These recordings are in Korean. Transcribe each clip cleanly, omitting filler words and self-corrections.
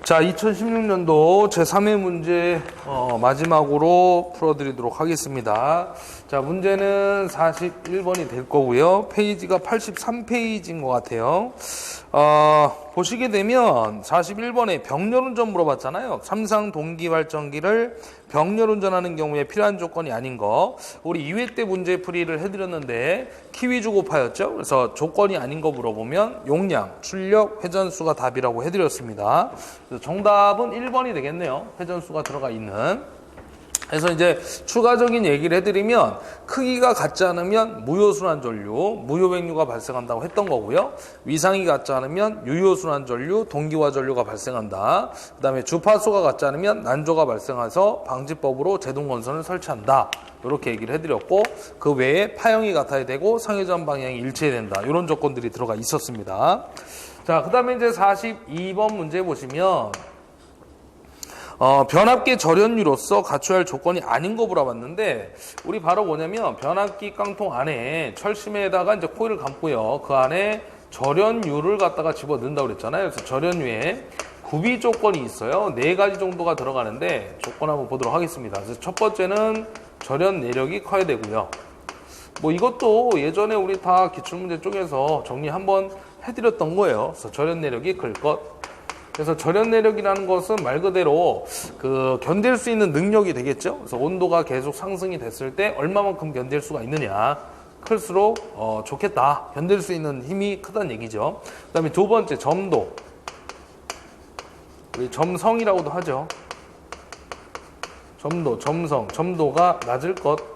자, 2016년도 제3회 문제 마지막으로 풀어드리도록 하겠습니다. 자, 문제는 41번이 될 거고요. 페이지가 83페이지인 것 같아요. 보시게 되면 41번에 병렬운전 물어봤잖아요. 삼상 동기발전기를 병렬운전하는 경우에 필요한 조건이 아닌 거. 우리 2회 때 문제 풀이를 해드렸는데 키위주 곱하였죠. 그래서 조건이 아닌 거 물어보면 용량, 출력, 회전수가 답이라고 해드렸습니다. 그래서 정답은 1번이 되겠네요. 회전수가 들어가 있는. 그래서 이제 추가적인 얘기를 해드리면 크기가 같지 않으면 무효순환전류, 무효백류가 발생한다고 했던 거고요. 위상이 같지 않으면 유효순환전류, 동기화전류가 발생한다. 그 다음에 주파수가 같지 않으면 난조가 발생해서 방지법으로 제동건선을 설치한다. 이렇게 얘기를 해드렸고 그 외에 파형이 같아야 되고 상회전 방향이 일치해야 된다. 이런 조건들이 들어가 있었습니다. 자, 그 다음에 이제 42번 문제 보시면 변압기 절연유로서 갖춰야 할 조건이 아닌 거 물어봤는데 우리 바로 뭐냐면 변압기 깡통 안에 철심에다가 이제 코일을 감고요. 그 안에 절연유를 갖다가 집어 넣는다고 그랬잖아요. 그래서 절연유에 구비 조건이 있어요. 4가지 정도가 들어가는데 조건 한번 보도록 하겠습니다. 그래서 첫 번째는 절연 내력이 커야 되고요. 뭐 이것도 예전에 우리 다 기출문제 쪽에서 정리 한번 해드렸던 거예요. 그래서 절연 내력이 클 것. 그래서 절연 내력이라는 것은 말 그대로 견딜 수 있는 능력이 되겠죠. 그래서 온도가 계속 상승이 됐을 때 얼마만큼 견딜 수가 있느냐. 클수록 좋겠다. 견딜 수 있는 힘이 크다는 얘기죠. 그 다음에 두 번째 점도. 우리 점성이라고도 하죠. 점도, 점성, 점도가 낮을 것.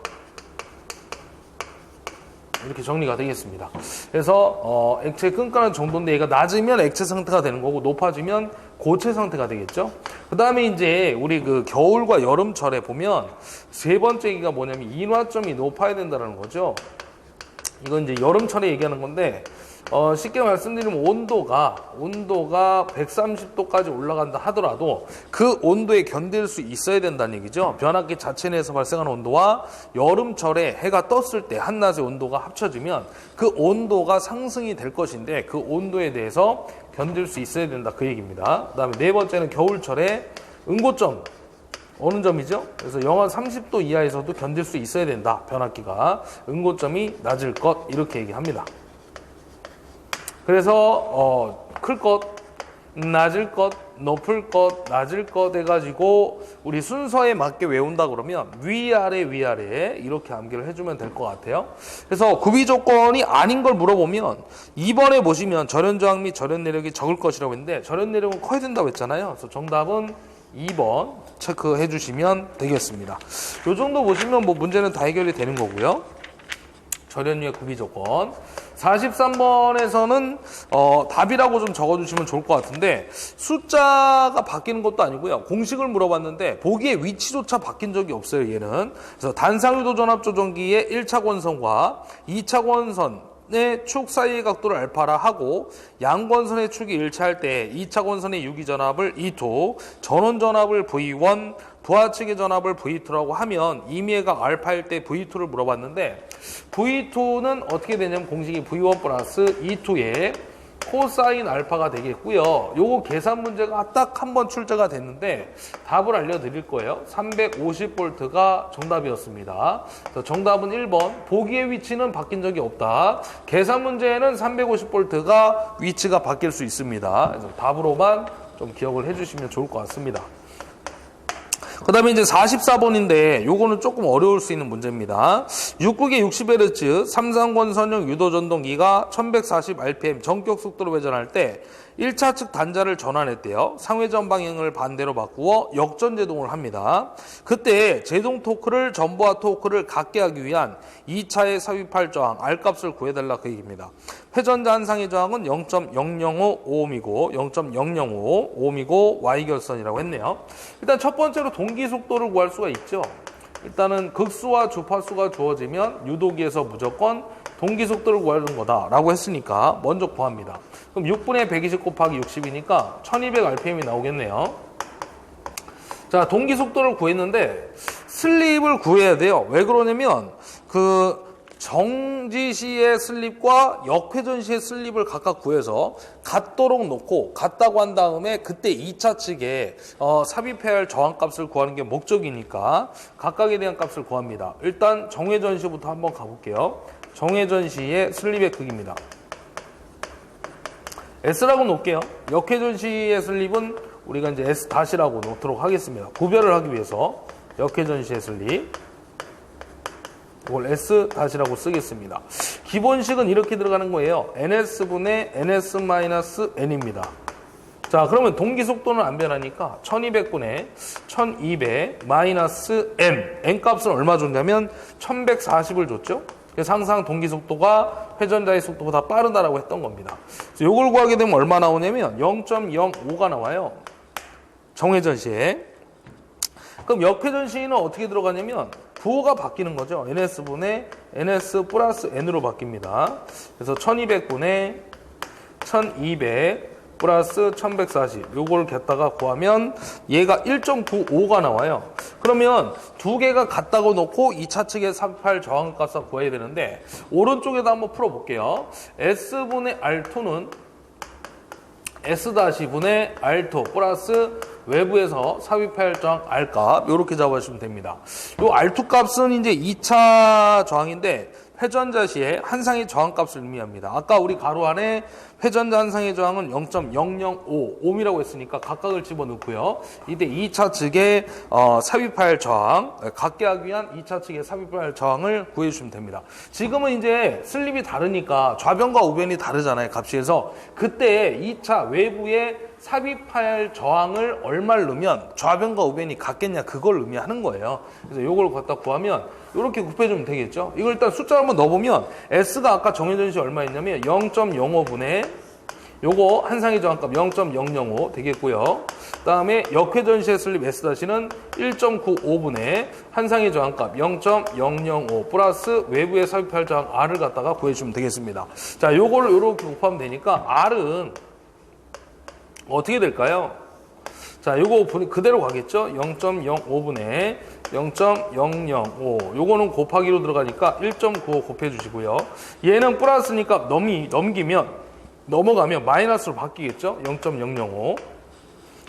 이렇게 정리가 되겠습니다. 그래서 액체 끈끈한 정도인데 얘가 낮으면 액체 상태가 되는 거고 높아지면 고체 상태가 되겠죠. 그 다음에 이제 우리 겨울과 여름철에 보면 세 번째 얘기가 뭐냐면 인화점이 높아야 된다는 거죠. 이건 이제 여름철에 얘기하는 건데 쉽게 말씀드리면 온도가 130도까지 올라간다 하더라도 그 온도에 견딜 수 있어야 된다는 얘기죠. 변압기 자체 내에서 발생하는 온도와 여름철에 해가 떴을 때 한낮의 온도가 합쳐지면 그 온도가 상승이 될 것인데 그 온도에 대해서 견딜 수 있어야 된다 그 얘기입니다. 그 다음에 네 번째는 겨울철에 응고점 어느 점이죠? 그래서 영하 30도 이하에서도 견딜 수 있어야 된다. 변압기가 응고점이 낮을 것 이렇게 얘기합니다. 그래서 클 것, 낮을 것, 높을 것, 낮을 것 해가지고 우리 순서에 맞게 외운다 그러면 위아래 이렇게 암기를 해주면 될 것 같아요. 그래서 구비 조건이 아닌 걸 물어보면 2번에 보시면 절연 저항 및 절연 내력이 적을 것이라고 했는데 절연 내력은 커야 된다고 했잖아요. 그래서 정답은 2번 체크해 주시면 되겠습니다. 이 정도 보시면 뭐 문제는 다 해결이 되는 거고요. 절연유의 구비 조건. 43번에서는 답이라고 좀 적어주시면 좋을 것 같은데 숫자가 바뀌는 것도 아니고요. 공식을 물어봤는데 보기의 위치조차 바뀐 적이 없어요. 얘는. 그래서 단상유도 전압조정기의 1차 권선과 2차 권선의 축 사이의 각도를 알파라 하고 양권선의 축이 일치할 때 2차 권선의 유기전압을 E2, 전원전압을 V1, 부하측의 전압을 V2라고 하면 임의가 알파일 때 V2를 물어봤는데 V2는 어떻게 되냐면 공식이 V1 플러스 E2의 코사인 알파가 되겠고요. 요거 계산 문제가 딱 한 번 출제가 됐는데 답을 알려드릴 거예요. 350V가 정답이었습니다. 정답은 1번. 보기의 위치는 바뀐 적이 없다. 계산 문제에는 350V가 위치가 바뀔 수 있습니다. 그래서 답으로만 좀 기억을 해주시면 좋을 것 같습니다. 그 다음에 이제 44번인데 요거는 조금 어려울 수 있는 문제입니다. 6국의 60Hz 삼상권선형 유도전동기가 1140rpm 전격 속도로 회전할 때 1차 측 단자를 전환했대요. 상회전 방향을 반대로 바꾸어 역전 제동을 합니다. 그때 제동 토크를 전보와 토크를 같게 하기 위한 2차의 삽입할 저항 R값을 구해달라 그 얘기입니다. 회전자 한 상의 저항은 0.005ohm이고 0.005ohm이고 Y결선이라고 했네요. 일단 첫 번째로 동기 속도를 구할 수가 있죠. 일단은 극수와 주파수가 주어지면 유도기에서 무조건 동기 속도를 구하는 거다라고 했으니까 먼저 구합니다. 그럼 6분의 120 곱하기 60이니까 1200rpm이 나오겠네요. 자, 동기 속도를 구했는데 슬립을 구해야 돼요. 왜 그러냐면 정지시의 슬립과 역회전시의 슬립을 각각 구해서 같도록 놓고 같다고 한 다음에 그때 2차 측에 삽입해야 할 저항값을 구하는 게 목적이니까 각각에 대한 값을 구합니다. 일단 정회전시부터 한번 가볼게요. 정회전시의 슬립의 크기입니다. S라고 놓을게요. 역회전시의 슬립은 우리가 이제 S-라고 놓도록 하겠습니다. 구별을 하기 위해서 역회전시의 슬립 이걸 S-라고 쓰겠습니다. 기본식은 이렇게 들어가는 거예요. NS분의 NS-N입니다. 자, 그러면 동기속도는 안 변하니까 1200분의 1200 마이너스 M. M 값은 얼마 줬냐면 1140을 줬죠. 그래서 항상 동기속도가 회전자의 속도보다 빠르다라고 했던 겁니다. 그래서 이걸 구하게 되면 얼마 나오냐면 0.05가 나와요. 정회전시에. 그럼 역회전시는 어떻게 들어가냐면 부호가 바뀌는 거죠. NS분의 NS 플러스 N으로 바뀝니다. 그래서 1200분의 1200 플러스 1140 요걸 갖다가 구하면 얘가 1.95가 나와요. 그러면 두 개가 같다고 놓고 2차 측에 삽입할 저항값을 구해야 되는데 오른쪽에다 한번 풀어볼게요. S분의 R2는 S-분의 R2 플러스 외부에서 삽입할 저항 R값 이렇게 잡아주시면 됩니다. 이 R2 값은 이제 2차 저항인데 회전자 시에 한 상의 저항값을 의미합니다. 아까 우리 가로 안에 회전자 한 상의 저항은 0.005 옴이라고 했으니까 각각을 집어넣고요. 이때 2차 측에 삽입할 저항, 갖게 하기 위한 2차 측에 삽입할 저항을 구해주시면 됩니다. 지금은 이제 슬립이 다르니까 좌변과 우변이 다르잖아요. 값이. 그래서 그때 2차 외부에 삽입할 저항을 얼마를 넣으면 좌변과 우변이 같겠냐 그걸 의미하는 거예요. 그래서 이걸 갖다 구하면 이렇게 곱해주면 되겠죠. 이걸 일단 숫자 한번 넣어보면 S가 아까 정해전시 얼마였냐면 0.05분의 요거 한 상의 저항값 0.005 되겠고요. 그 다음에 역회전시의 슬립 S-는 1.95분의 한 상의 저항값 0.005 플러스 외부에 삽입할 저항 R을 갖다가 구해주면 되겠습니다. 자, 요거를 이렇게 곱하면 되니까 R은 어떻게 될까요? 자, 요거 그대로 가겠죠? 0.05분의 0.005 요거는 곱하기로 들어가니까 1.95 곱해주시고요. 얘는 플러스니까 넘어가면 마이너스로 바뀌겠죠? 0.005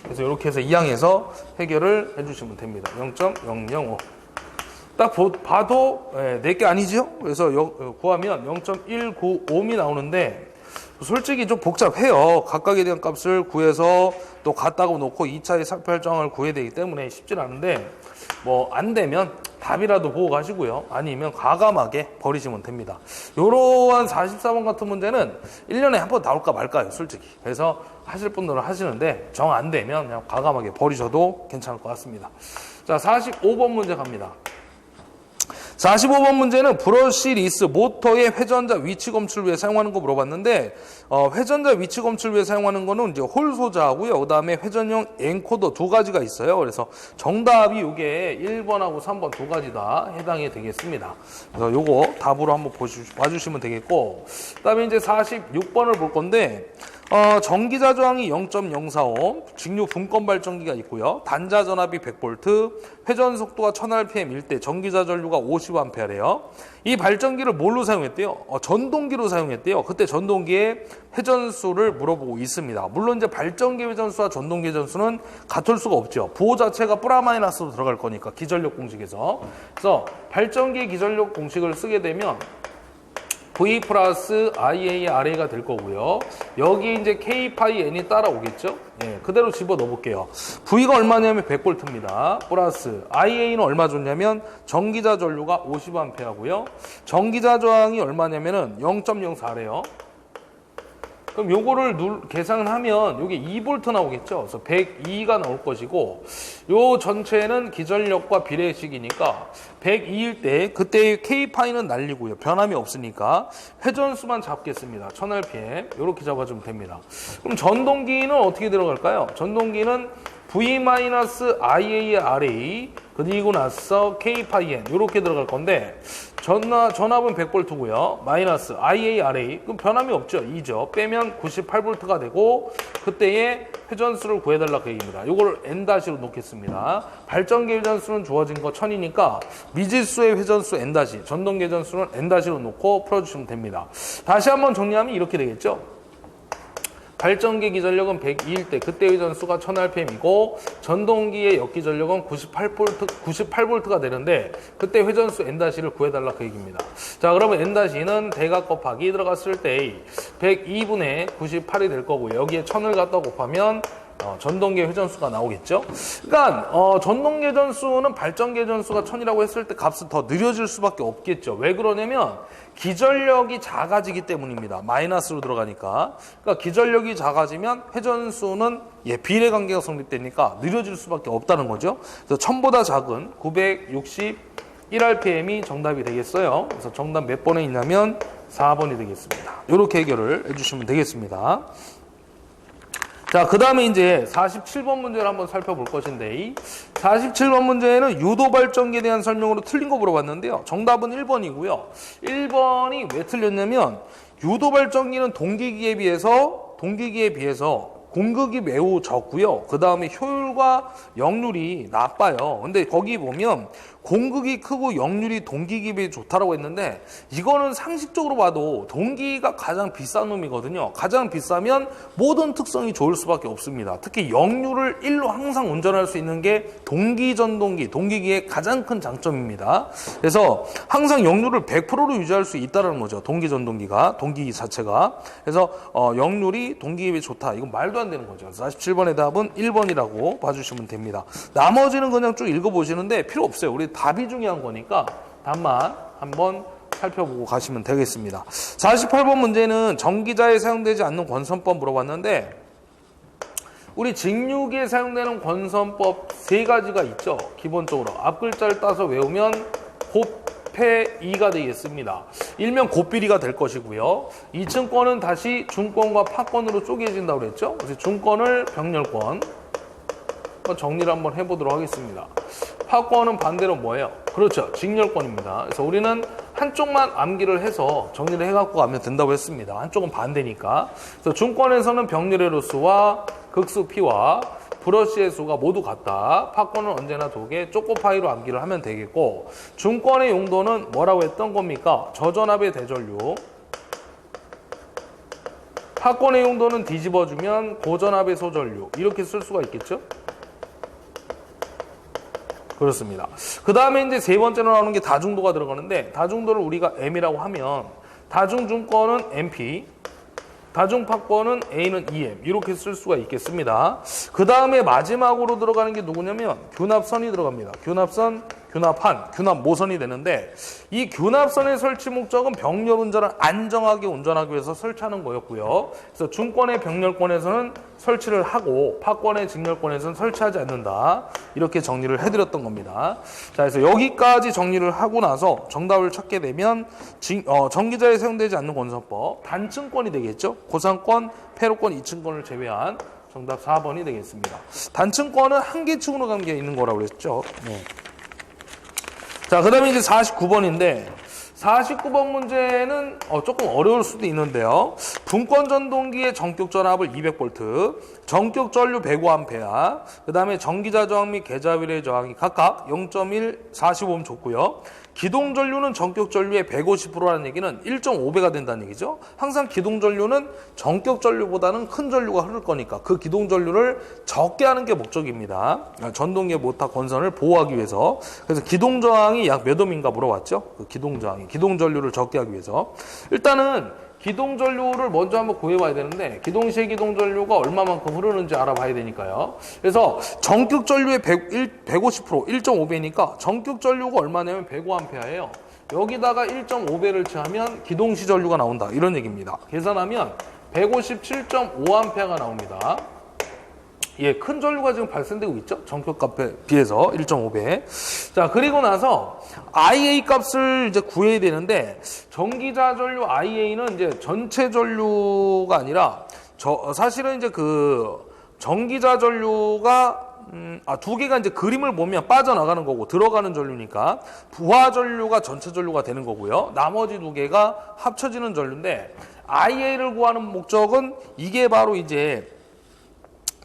그래서 이렇게 해서 이항에서 해결을 해주시면 됩니다. 0.005 딱 봐도 4개 아니죠? 그래서 구하면 0.195옴이 나오는데 솔직히 좀 복잡해요. 각각에 대한 값을 구해서 또 같다고 놓고 2차의 삽입할 저항을 구해야 되기 때문에 쉽진 않은데 뭐 안 되면 답이라도 보고 가시고요. 아니면 과감하게 버리시면 됩니다. 요러한 44번 같은 문제는 1년에 한 번 나올까 말까요, 솔직히. 그래서 하실 분들은 하시는데 정 안 되면 그냥 과감하게 버리셔도 괜찮을 것 같습니다. 자, 45번 문제 갑니다. 45번 문제는 브러쉬 리스 모터의 회전자 위치 검출을 위해 사용하는 거 물어봤는데 회전자 위치 검출을 위해 사용하는 거는 이제 홀 소자하고요. 그다음에 회전용 엔코더 두 가지가 있어요. 그래서 정답이 이게 1번하고 3번 두 가지 다 해당이 되겠습니다. 그래서 요거 답으로 한번 봐주시면 되겠고 그다음에 이제 46번을 볼 건데 전기자 저항이 0.045옴, 직류 분권 발전기가 있고요. 단자 전압이 100V, 회전 속도가 1000rpm일 때 전기자 전류가 50A래요. 이 발전기를 뭘로 사용했대요? 전동기로 사용했대요. 그때 전동기의 회전수를 물어보고 있습니다. 물론 이제 발전기 회전수와 전동기 회전수는 같을 수가 없죠. 부호 자체가 플라마이너스로 들어갈 거니까 기전력 공식에서. 그래서 발전기 기전력 공식을 쓰게 되면 V 플러스 IA RA가 될 거고요. 여기 이제 K 파이 N이 따라오겠죠? 예, 그대로 집어 넣어 볼게요. V가 얼마냐면 100V입니다. 플러스 IA는 얼마 줬냐면 전기자 전류가 50A고요. 전기자 저항이 얼마냐면은 0.04래요. 그럼 요거를 계산하면 요게 2V 나오겠죠. 그래서 102가 나올 것이고 요 전체는 기전력과 비례식이니까 102일 때 그때의 K파이는 날리고요. 변함이 없으니까 회전수만 잡겠습니다. 1000rpm 이렇게 잡아주면 됩니다. 그럼 전동기는 어떻게 들어갈까요? 전동기는 V-IARA 그리고 나서 K-파이N 이렇게 들어갈 건데 전압은 100V고요. 마이너스 IARA 그럼 변함이 없죠. 2죠. 빼면 98V가 되고 그때의 회전수를 구해달라 그 얘기입니다. 이걸 N-로 놓겠습니다. 발전기 회전수는 주어진 거 1000이니까 미지수의 회전수 N-, 전동기 회전수는 N-로 놓고 풀어주시면 됩니다. 다시 한번 정리하면 이렇게 되겠죠. 발전기 기전력은 102일 때 그때 회전수가 1000rpm이고 전동기의 역기전력은 98V가 되는데 그때 회전수 N-를 구해달라 그 얘기입니다. 자, 그러면 N-는 대각 곱하기 들어갔을 때 102분의 98이 될 거고 여기에 1000을 갖다 곱하면 전동기 회전수가 나오겠죠. 그러니까 전동기 회전수는 발전기 회전수가 1000이라고 했을 때 값은 더 느려질 수밖에 없겠죠. 왜 그러냐면 기전력이 작아지기 때문입니다. 마이너스로 들어가니까. 그러니까 기전력이 작아지면 회전수는 비례관계가 성립되니까 느려질 수밖에 없다는 거죠. 그래서 1000보다 작은 961rpm이 정답이 되겠어요. 그래서 정답 몇 번에 있냐면 4번이 되겠습니다. 이렇게 해결을 해주시면 되겠습니다. 자, 그 다음에 이제 47번 문제를 한번 살펴볼 것인데 47번 문제는 유도발전기에 대한 설명으로 틀린 거 물어봤는데요. 정답은 1번이고요. 1번이 왜 틀렸냐면 유도발전기는 동기기에 비해서 공극이 매우 적고요. 그 다음에 효율과 역률이 나빠요. 근데 거기 보면 공극이 크고 역률이 동기기에 비해 좋다라고 했는데 이거는 상식적으로 봐도 동기가 가장 비싼 놈이거든요. 가장 비싸면 모든 특성이 좋을 수밖에 없습니다. 특히 역률을 1로 항상 운전할 수 있는 게 동기전동기, 동기기의 가장 큰 장점입니다. 그래서 항상 역률을 100%로 유지할 수 있다는 거죠. 동기전동기가, 동기기 자체가. 그래서 역률이 동기기에 비해 좋다. 이건 말도 안 되는 거죠. 47번의 답은 1번이라고 봐주시면 됩니다. 나머지는 그냥 쭉 읽어보시는데 필요 없어요. 우리 답이 중요한 거니까 답만 한번 살펴보고 가시면 되겠습니다. 48번 문제는 전기자에 사용되지 않는 권선법 물어봤는데 우리 직류기에 사용되는 권선법 3가지가 있죠. 기본적으로 앞글자를 따서 외우면 곱패2가 되겠습니다. 일명 곱비리가 될 것이고요. 2층권은 다시 중권과 파권으로 쪼개진다고 그랬죠. 그래서 중권을 병렬권 정리를 한번 해보도록 하겠습니다. 파권은 반대로 뭐예요? 그렇죠. 직렬권입니다. 그래서 우리는 한쪽만 암기를 해서 정리를 해갖고 가면 된다고 했습니다. 한쪽은 반대니까. 그래서 중권에서는 병렬의 로수와 극수 P와 브러쉬의 수가 모두 같다. 파권은 언제나 2개, 쪼꼬파이로 암기를 하면 되겠고 중권의 용도는 뭐라고 했던 겁니까? 저전압의 대전류. 파권의 용도는 뒤집어주면 고전압의 소전류. 이렇게 쓸 수가 있겠죠? 그렇습니다. 그 다음에 이제 3번째로 나오는 게 다중도가 들어가는데 다중도를 우리가 M이라고 하면 다중중권은 MP, 다중파권은 A는 EM 이렇게 쓸 수가 있겠습니다. 그 다음에 마지막으로 들어가는 게 누구냐면 균합선이 들어갑니다. 균합선, 균합한, 균합모선이 되는데 이 균합선의 설치 목적은 병렬 운전을 안정하게 운전하기 위해서 설치하는 거였고요. 그래서 중권의 병렬권에서는 설치를 하고 파권의 직렬권에서는 설치하지 않는다. 이렇게 정리를 해드렸던 겁니다. 자, 그래서 여기까지 정리를 하고 나서 정답을 찾게 되면 전기자에 사용되지 않는 권선법 단층권이 되겠죠. 고상권, 패로권, 2층권을 제외한 정답 4번이 되겠습니다. 단층권은 한 개 층으로 담겨 있는 거라고 그랬죠. 네. 자, 그 다음에 이제 49번인데 49번 문제는 조금 어려울 수도 있는데요. 분권 전동기의 전격 전압을 200V, 전격 전류 105A, 그 다음에 전기자 저항 및 계좌비례 저항이 각각 0.1, 45옴 줬고요. 기동 전류는 전격 전류의 150%라는 얘기는 1.5배가 된다는 얘기죠. 항상 기동 전류는 전격 전류보다는 큰 전류가 흐를 거니까 그 기동 전류를 적게 하는 게 목적입니다. 전동기의 모터 건선을 보호하기 위해서. 그래서 기동 저항이 약 몇 옴인가 물어봤죠. 그 기동 저항이 기동 전류를 적게 하기 위해서. 일단은 기동 전류를 먼저 한번 구해봐야 되는데 기동시의 기동 전류가 얼마만큼 흐르는지 알아봐야 되니까요. 그래서 전격 전류의 150%, 1.5배니까 전격 전류가 얼마냐면 105A예요. 여기다가 1.5배를 취하면 기동시 전류가 나온다. 이런 얘기입니다. 계산하면 157.5A가 나옵니다. 예, 큰 전류가 지금 발생되고 있죠. 전격값에 비해서 1.5배. 자, 그리고 나서 IA 값을 이제 구해야 되는데 전기자 전류 IA는 이제 전체 전류가 아니라 사실은 이제 그 전기자 전류가 두 개가 이제 그림을 보면 빠져나가는 거고 들어가는 전류니까 부하 전류가 전체 전류가 되는 거고요. 나머지 두 개가 합쳐지는 전류인데 IA를 구하는 목적은 이게 바로 이제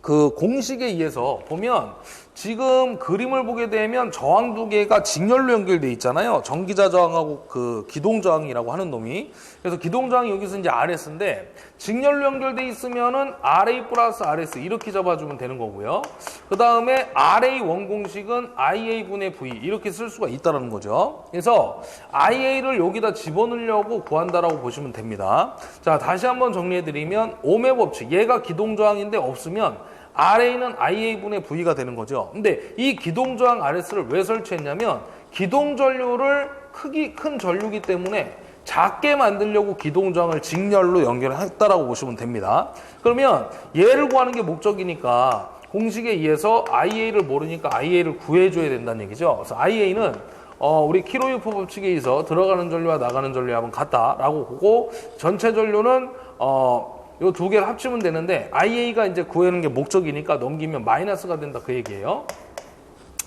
그 공식에 의해서 보면 지금 그림을 보게 되면 저항 두 개가 직렬로 연결돼 있잖아요. 전기자 저항하고 그 기동 저항이라고 하는 놈이. 그래서 기동 저항이 여기서 이제 RS인데 직렬로 연결돼 있으면은 RA 플러스 RS 이렇게 잡아주면 되는 거고요. 그 다음에 RA 원공식은 IA분의 V 이렇게 쓸 수가 있다는 거죠. 그래서 IA를 여기다 집어넣으려고 구한다라고 보시면 됩니다. 자, 다시 한번 정리해드리면 오메 법칙. 얘가 기동 저항인데 없으면 RA는 IA분의 V가 되는 거죠. 근데 이 기동저항 RS를 왜 설치했냐면 기동전류를 크기 큰 전류기 때문에 작게 만들려고 기동저항을 직렬로 연결했다라고 보시면 됩니다. 그러면 얘를 구하는 게 목적이니까 공식에 의해서 IA를 모르니까 IA를 구해줘야 된다는 얘기죠. 그래서 IA는 우리 키로이프 법칙에 의해서 들어가는 전류와 나가는 전류하고는 같다라고 보고 전체 전류는 요 두 개를 합치면 되는데 IA가 이제 구하는 게 목적이니까 넘기면 마이너스가 된다 그 얘기예요.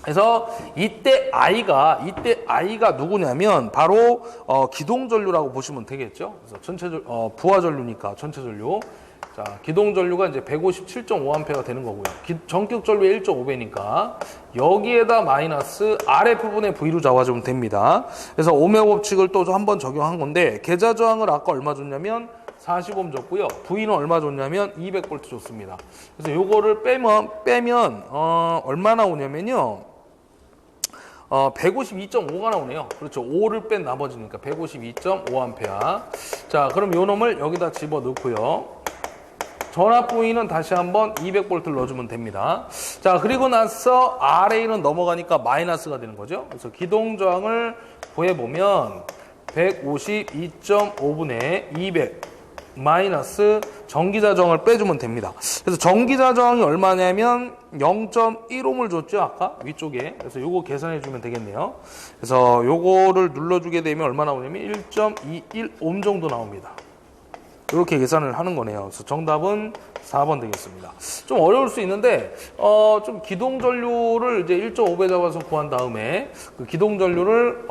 그래서 이때 I가 누구냐면 바로 기동 전류라고 보시면 되겠죠. 그래서 전체 부하 전류니까 전체 전류. 자, 기동 전류가 이제 157.5A가 되는 거고요. 전격 전류의 1.5배니까 여기에다 마이너스 RF분의 V로 잡아주면 됩니다. 그래서 오메 법칙을 또 한번 적용한 건데 계좌 저항을 아까 얼마 줬냐면 40옴 줬고요. V는 얼마 줬냐면 200V 줬습니다. 그래서 요거를 빼면 얼마 나오냐면요. 152.5가 나오네요. 그렇죠. 5를 뺀 나머지니까 152.5A. 자, 그럼 요 놈을 여기다 집어 넣고요. 전압 V는 다시 한번 200V를 넣어주면 됩니다. 자, 그리고 나서 RA는 넘어가니까 마이너스가 되는 거죠. 그래서 기동 저항을 구해보면 152.5분의 200 마이너스 전기자 저항을 빼주면 됩니다. 그래서 전기자 저항이 얼마냐면 0.1옴을 줬죠, 아까 위쪽에. 그래서 요거 계산해 주면 되겠네요. 그래서 요거를 눌러주게 되면 얼마 나오냐면 1.21옴 정도 나옵니다. 이렇게 계산을 하는 거네요. 그래서 정답은 4번 되겠습니다. 좀 어려울 수 있는데 좀 기동 전류를 이제 1.5배 잡아서 구한 다음에 그 기동 전류를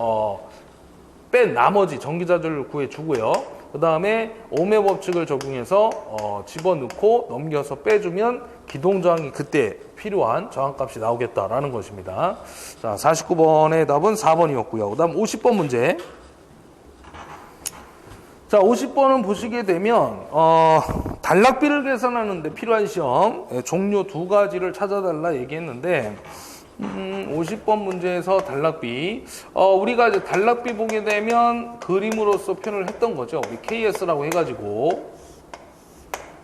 뺀 나머지 전기자 전류를 구해 주고요. 그 다음에 오메 법칙을 적용해서 집어넣고 넘겨서 빼주면 기동저항이 그때 필요한 저항값이 나오겠다라는 것입니다. 자, 49번의 답은 4번이었고요. 그 다음 50번 문제. 자, 50번은 보시게 되면 단락비를 계산하는데 필요한 시험 종류 두 가지를 찾아달라 얘기했는데 50번 문제에서 단락비 우리가 이제 단락비 보게 되면 그림으로서 표현을 했던 거죠. 우리 KS라고 해가지고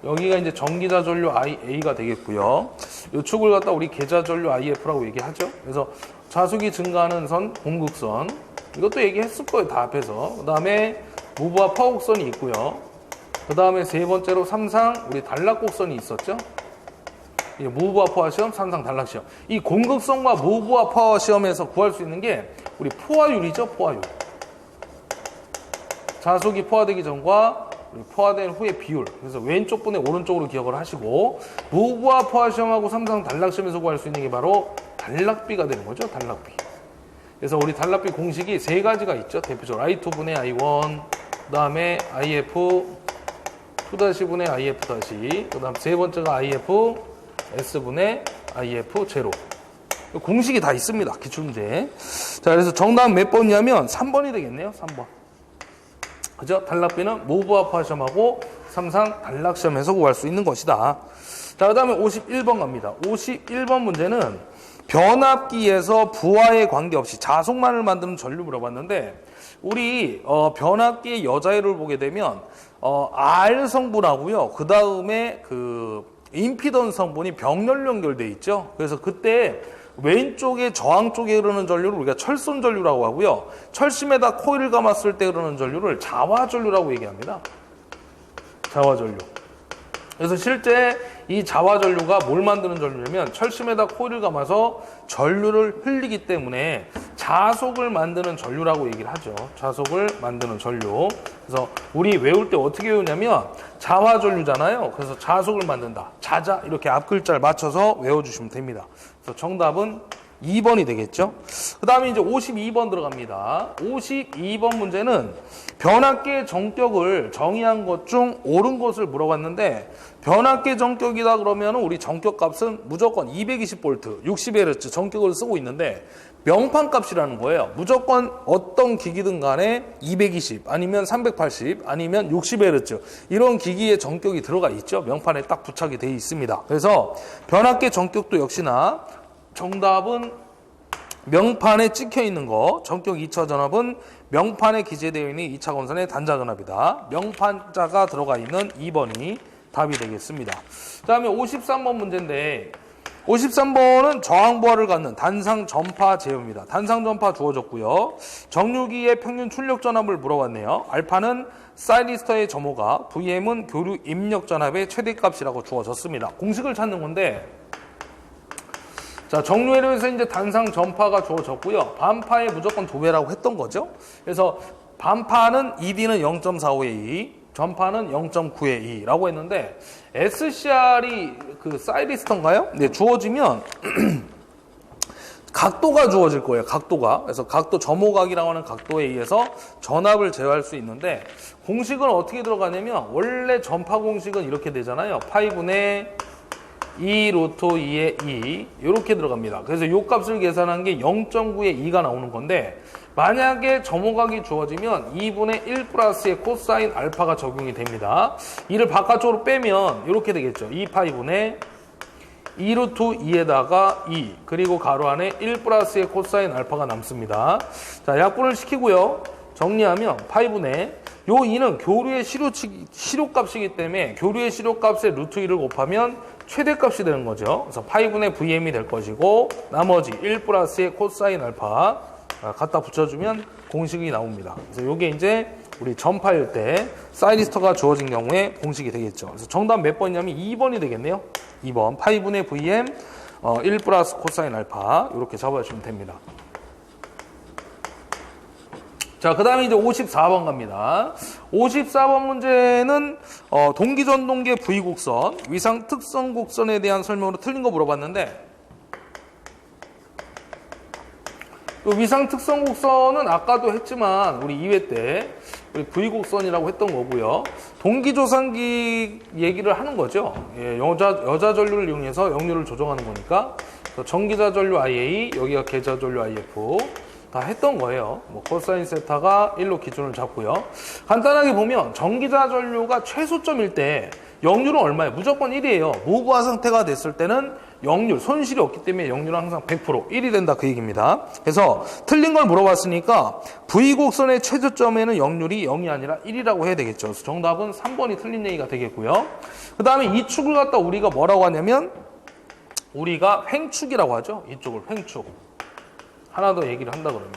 여기가 이제 전기자 전류 IA가 되겠고요. 이 축을 갖다 우리 계좌 전류 IF라고 얘기하죠. 그래서 자속이 증가하는 선 공극선 이것도 얘기했을 거예요. 다 앞에서. 그 다음에 무브와 파곡선이 있고요. 그 다음에 세 번째로 삼상 우리 단락곡선이 있었죠. 무브와 포화 시험, 삼상 단락 시험. 이 공극선과 무브와 포화 시험에서 구할 수 있는 게 우리 포화율이죠, 포화율. 자속이 포화되기 전과 우리 포화된 후의 비율. 그래서 왼쪽 분의 오른쪽으로 기억을 하시고 무브와 포화 시험하고 삼상 단락 시험에서 구할 수 있는 게 바로 단락비가 되는 거죠, 단락비. 그래서 우리 단락비 공식이 세 가지가 있죠. 대표적으로 I2분의 I1, 그 다음에 IF 2-분의 IF 다시, 그 다음 세 번째가 IF S분의 IF 제로. 공식이 다 있습니다. 기출문제. 자, 그래서 정답은 몇 번이냐면 3번이 되겠네요. 3번. 그죠? 단락비는 무브와 포화 시험하고 삼상 단락 시험에서 구할 수 있는 것이다. 자, 그 다음에 51번 갑니다. 51번 문제는 변압기에서 부하에 관계없이 자속만을 만드는 전류 물어봤는데 우리 변압기의 여자율을 보게 되면 R 성분하고요. 그 다음에 그 임피던스 성분이 병렬로 연결돼 있죠. 그래서 그때 왼쪽에 저항 쪽에 흐르는 전류를 우리가 철선 전류라고 하고요. 철심에다 코일을 감았을 때 흐르는 전류를 자화 전류라고 얘기합니다. 자화 전류. 그래서 실제 이 자화 전류가 뭘 만드는 전류냐면 철심에다 코일을 감아서 전류를 흘리기 때문에 자속을 만드는 전류라고 얘기를 하죠. 자속을 만드는 전류. 그래서 우리 외울 때 어떻게 외우냐면 자화전류잖아요. 그래서 자속을 만든다. 자자 이렇게 앞 글자를 맞춰서 외워주시면 됩니다. 그래서 정답은 2번이 되겠죠. 그 다음에 이제 52번 들어갑니다. 52번 문제는 변압기의 정격을 정의한 것 중 옳은 것을 물어봤는데, 변압기 정격이다 그러면 우리 정격 값은 무조건 220V, 60Hz 정격을 쓰고 있는데 명판 값이라는 거예요. 무조건 어떤 기기든 간에 220 아니면 380 아니면 60Hz 이런 기기의 정격이 들어가 있죠. 명판에 딱 부착이 되어 있습니다. 그래서 변압기 정격도 역시나 정답은 명판에 찍혀 있는 거, 정격 2차 전압은 명판에 기재되어 있는 2차 건선의 단자 전압이다. 명판자가 들어가 있는 2번이 답이 되겠습니다. 그 다음에 53번 문제인데, 53번은 저항부하를 갖는 단상 전파 제어입니다. 단상 전파 주어졌고요. 정류기의 평균 출력 전압을 물어봤네요. 알파는 사이리스터의 점호가, VM은 교류 입력 전압의 최대값이라고 주어졌습니다. 공식을 찾는 건데, 자, 정류회로에서 이제 단상 전파가 주어졌고요. 반파에 무조건 2배라고 했던 거죠. 그래서 반파는 ED는 0.45의 2, 전파는 0.9의 2라고 했는데, SCR이 그 사이리스터인가요? 네, 주어지면 각도가 주어질 거예요. 각도가. 그래서 각도 점호각이라고 하는 각도에 의해서 전압을 제어할 수 있는데, 공식은 어떻게 들어가냐면 원래 전파 공식은 이렇게 되잖아요. 파이분의 2 루트 2의 2 이렇게 들어갑니다. 그래서 이 값을 계산한 게 0.9의 2가 나오는 건데, 만약에 점호각이 주어지면 2분의 1 플러스의 코사인 알파가 적용이 됩니다. 이를 바깥쪽으로 빼면 이렇게 되겠죠. 2파이분의 2 루트 2에다가 2 그리고 가로 안에 1 플러스의 코사인 알파가 남습니다. 자, 약분을 시키고요. 정리하면 파이분의 요 2는 교류의 시료값이기 때문에 교류의 시료값에 루트 2를 곱하면 최대값이 되는 거죠. 그래서 파이분의 VM이 될 것이고, 나머지 1 플러스의 코사인 알파 갖다 붙여주면 공식이 나옵니다. 그래서 이게 이제 우리 전파일 때 사이리스터가 주어진 경우에 공식이 되겠죠. 그래서 정답 몇 번이냐면 2번이 되겠네요. 2번 파이분의 VM 1 플러스 코사인 알파 이렇게 잡아주시면 됩니다. 자, 그 다음에 이제 54번 갑니다. 54번 문제는 동기전동계 V곡선, 위상 특성 곡선에 대한 설명으로 틀린 거 물어봤는데, 위상 특성 곡선은 아까도 했지만 우리 2회 때 우리 V곡선이라고 했던 거고요. 동기조상기 얘기를 하는 거죠. 예, 여자 전류를 이용해서 역류를 조정하는 거니까. 전기자 전류 IA, 여기가 계자 전류 IF 다 했던 거예요. 뭐 코사인 세타가 1로 기준을 잡고요. 간단하게 보면 전기자 전류가 최소점일 때 역률은 얼마예요? 무조건 1이에요. 무부하 상태가 됐을 때는 역률, 손실이 없기 때문에 역률은 항상 100% 1이 된다 그 얘기입니다. 그래서 틀린 걸 물어봤으니까 V곡선의 최저점에는 역률이 0이 아니라 1이라고 해야 되겠죠. 그래서 정답은 3번이 틀린 얘기가 되겠고요. 그 다음에 이 축을 갖다 우리가 뭐라고 하냐면 우리가 횡축이라고 하죠. 이쪽을 횡축. 하나 더 얘기를 한다 그러면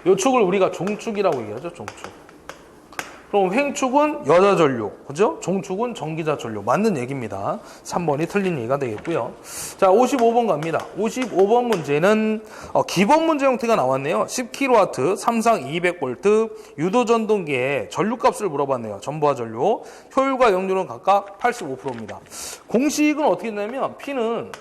이 축을 우리가 종축이라고 얘기하죠. 종축. 그럼 횡축은 여자 전류, 그죠? 종축은 전기자 전류. 맞는 얘기입니다. 3번이 틀린 얘기가 되겠고요. 자, 55번 갑니다. 55번 문제는 기본 문제 형태가 나왔네요. 10kW, 삼상 200V, 유도전동기의 전류값을 물어봤네요. 전부하 전류. 효율과 역률은 각각 85%입니다. 공식은 어떻게 되냐면 P는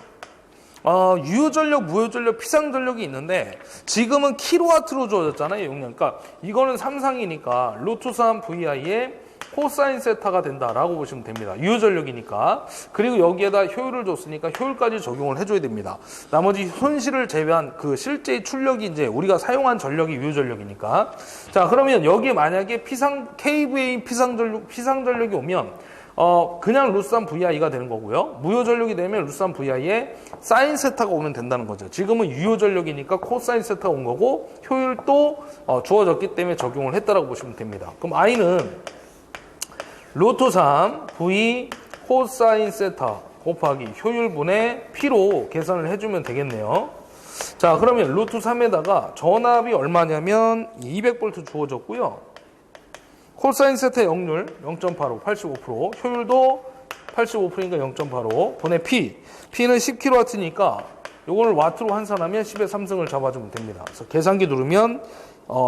유효전력, 무효전력, 피상전력이 있는데 지금은 킬로와트로 주어졌잖아요. 용량. 그러니까 이거는 삼상이니까 루트 3 VI의 코사인 세타가 된다라고 보시면 됩니다. 유효전력이니까. 그리고 여기에다 효율을 줬으니까 효율까지 적용을 해줘야 됩니다. 나머지 손실을 제외한 그 실제의 출력이 이제 우리가 사용한 전력이 유효전력이니까. 자, 그러면 여기에 만약에 KVA 피상전력이 오면 그냥 루스3 VI가 되는 거고요. 무효전력이 되면 루스3 VI에 사인 세타가 오면 된다는 거죠. 지금은 유효전력이니까 코사인 세타가 온 거고 효율도 주어졌기 때문에 적용을 했다라고 보시면 됩니다. 그럼 I는 루트 3 V 코사인 세타 곱하기 효율분의 P로 계산을 해주면 되겠네요. 자, 그러면 루트 3에다가 전압이 얼마냐면 200V 주어졌고요. 코사인 세타 역률 0.85, 85%, 효율도 85%니까 0.85, 분의 P. P는 10kW니까 요걸 와트로 환산하면 10의 3승을 잡아주면 됩니다. 그래서 계산기 누르면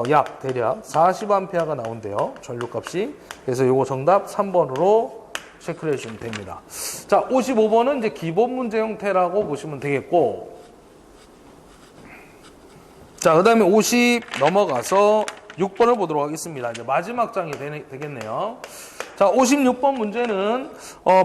약 대략 40A가 나온대요. 전류값이. 그래서 요거 정답 3번으로 체크를 해주시면 됩니다. 자, 55번은 이제 기본 문제 형태라고 보시면 되겠고, 자, 그 다음에 50 넘어가서 6번을 보도록 하겠습니다. 이제 마지막 장이 되겠네요. 자, 56번 문제는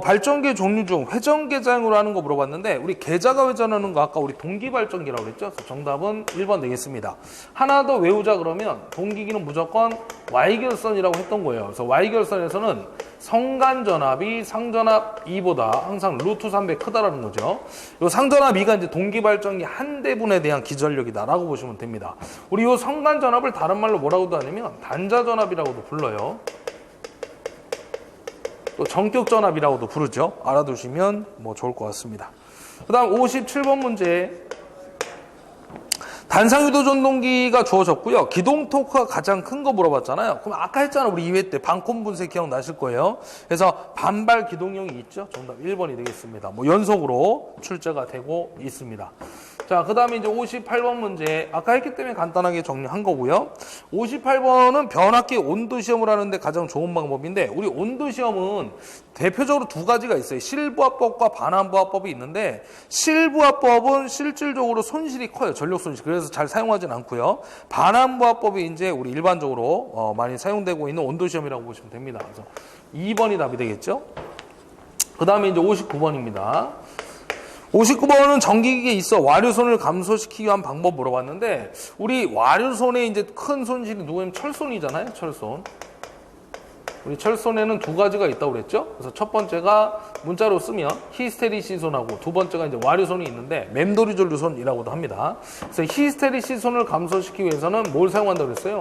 발전기 종류 중 회전 계장으로 하는 거 물어봤는데, 우리 계자가 회전하는 거 아까 우리 동기 발전기라고 그랬죠? 그래서 정답은 1번 되겠습니다. 하나 더 외우자 그러면 동기기는 무조건 Y결선이라고 했던 거예요. 그래서 Y결선에서는 성간전압이 상전압 2보다 항상 루트 3배 크다라는 거죠. 이 상전압 2가 이제 동기 발전기 한 대분에 대한 기전력이다라고 보시면 됩니다. 우리 이 성간전압을 다른 말로 뭐라고도 하냐면 단자전압이라고도 불러요. 또 전격전압이라고도 부르죠. 알아두시면 뭐 좋을 것 같습니다. 그 다음 57번 문제. 단상유도 전동기가 주어졌고요. 기동 토크가 가장 큰 거 물어봤잖아요. 그럼 아까 했잖아. 우리 2회 때 반콤 분쇄 기억나실 거예요. 그래서 반발 기동형이 있죠. 정답 1번이 되겠습니다. 뭐 연속으로 출제가 되고 있습니다. 자, 그 다음에 이제 58번 문제. 아까 했기 때문에 간단하게 정리한 거고요. 58번은 변압기 온도 시험을 하는데 가장 좋은 방법인데, 우리 온도 시험은 대표적으로 두 가지가 있어요. 실부하법과 반환부하법이 있는데, 실부하법은 실질적으로 손실이 커요. 전력 손실. 그래서 잘 사용하진 않고요. 반환부하법이 이제 우리 일반적으로 많이 사용되고 있는 온도 시험이라고 보시면 됩니다. 그래서 2번이 답이 되겠죠. 그 다음에 이제 59번입니다. 59번은 전기기에 있어 와류손을 감소시키기 위한 방법 물어봤는데, 우리 와류손의 이제 큰 손실이 누구냐면 철손이잖아요. 철손. 우리 철손에는 두 가지가 있다고 그랬죠. 그래서 첫 번째가 문자로 쓰면 히스테리시손하고, 두 번째가 이제 와류손이 있는데 맴돌이 전류손이라고도 합니다. 그래서 히스테리시손을 감소시키기 위해서는 뭘 사용한다고 그랬어요?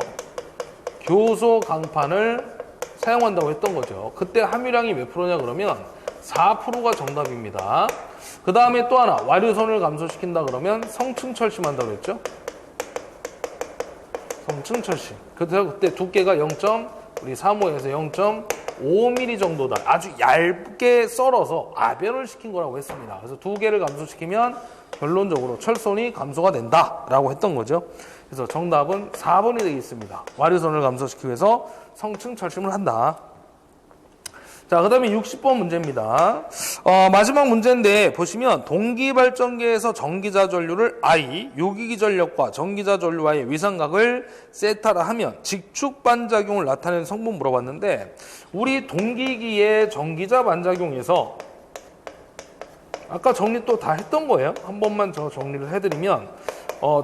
교소 강판을 사용한다고 했던 거죠. 그때 함유량이 몇 프로냐 그러면 4%가 정답입니다. 그 다음에 또 하나, 와류손을 감소시킨다 그러면 성층철심한다고 했죠. 성층철심. 그래서 그때 두께가 0.35에서 0.5mm 정도다. 아주 얇게 썰어서 아변을 시킨 거라고 했습니다. 그래서 두 개를 감소시키면 결론적으로 철손이 감소가 된다라고 했던 거죠. 그래서 정답은 4번이 되겠습니다. 와류손을 감소시키기 위해서 성층철심을 한다. 자, 그 다음에 60번 문제입니다. 마지막 문제인데, 보시면 동기발전기에서 전기자 전류를 I, 요기기 전력과 전기자 전류와의 위상각을 세타라 하면 직축 반작용을 나타내는 성분 물어봤는데, 우리 동기기의 전기자 반작용에서 아까 정리 또 다 했던 거예요. 한 번만 저 정리를 해드리면,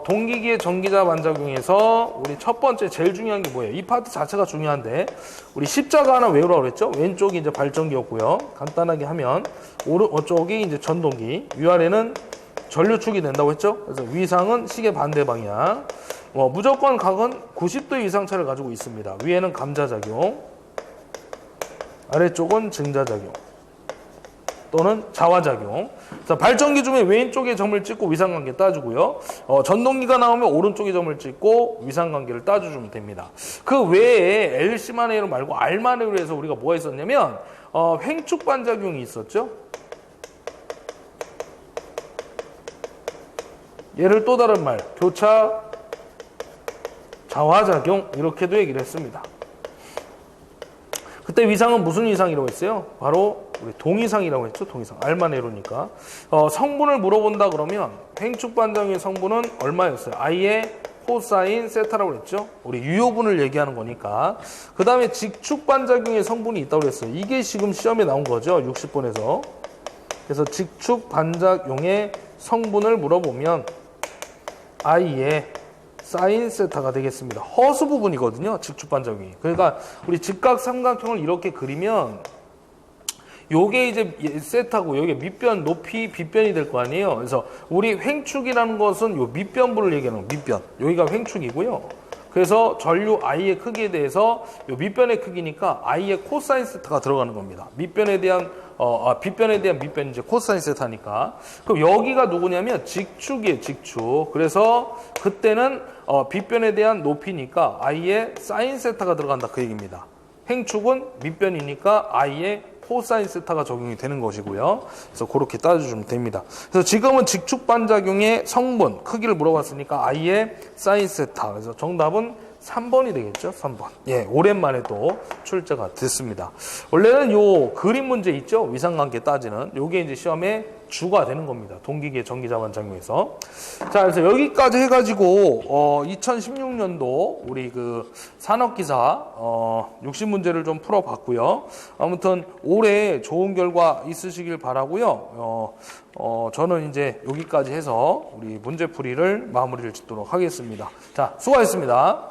동기기의 전기자 반작용에서 우리 첫 번째 제일 중요한 게 뭐예요? 이 파트 자체가 중요한데, 우리 십자가 하나 외우라고 그랬죠? 왼쪽이 이제 발전기였고요. 간단하게 하면 오른쪽이 이제 전동기, 위아래는 전류축이 된다고 했죠? 그래서 위상은 시계 반대 방향. 무조건 각은 90도 이상 차를 가지고 있습니다. 위에는 감자작용, 아래쪽은 증자작용 또는 자화작용. 자, 발전기 중에 왼쪽에 점을 찍고 위상관계 따주고요. 전동기가 나오면 오른쪽에 점을 찍고 위상관계를 따주시면 됩니다. 그 외에 L씨만으로 말고 R만으로 해서 우리가 뭐가 있었냐면 횡축 반작용이 있었죠. 얘를 또 다른 말, 교차 자화작용 이렇게도 얘기를 했습니다. 그때 위상은 무슨 위상이라고 했어요? 바로 우리 동위상이라고 했죠. 동위상. R만으로니까. 성분을 물어본다 그러면 횡축 반작용의 성분은 얼마였어요? I의 코사인 세타라고 했죠. 우리 유효분을 얘기하는 거니까. 그 다음에 직축 반작용의 성분이 있다고 그랬어요. 이게 지금 시험에 나온 거죠. 60번에서. 그래서 직축 반작용의 성분을 물어보면 I의 사인 세타가 되겠습니다. 허수 부분이거든요. 직축 반작용이. 그러니까 우리 직각 삼각형을 이렇게 그리면 요게 이제 세타고 요게 밑변, 높이, 빗변이 될 거 아니에요. 그래서 우리 횡축이라는 것은 요 밑변부를 얘기하는 거예요. 밑변. 여기가 횡축이고요. 그래서 전류 I의 크기에 대해서 요 밑변의 크기니까 I의 코사인 세타가 들어가는 겁니다. 밑변에 대한 빗변에 대한 밑변이 이제 코사인 세타니까. 그럼 여기가 누구냐면 직축이에요, 직축. 그래서 그때는 빗변에 대한 높이니까 I의 사인 세타가 들어간다 그 얘기입니다. 횡축은 밑변이니까 I의 코사인 세타가 적용이 되는 것이고요. 그래서 그렇게 따져주면 됩니다. 그래서 지금은 직축 반작용의 성분, 크기를 물어봤으니까 I의 사인 세타. 그래서 정답은 3번이 되겠죠? 3번. 예, 오랜만에 또 출제가 됐습니다. 원래는 요 그림 문제 있죠? 위상관계 따지는. 요게 이제 시험에 주가 되는 겁니다. 동기계 전기자반작용에서. 자, 그래서 여기까지 해가지고, 2016년도 우리 그 산업기사, 60문제를 좀 풀어봤고요. 아무튼 올해 좋은 결과 있으시길 바라고요. 저는 이제 여기까지 해서 우리 문제풀이를 마무리를 짓도록 하겠습니다. 자, 수고하셨습니다.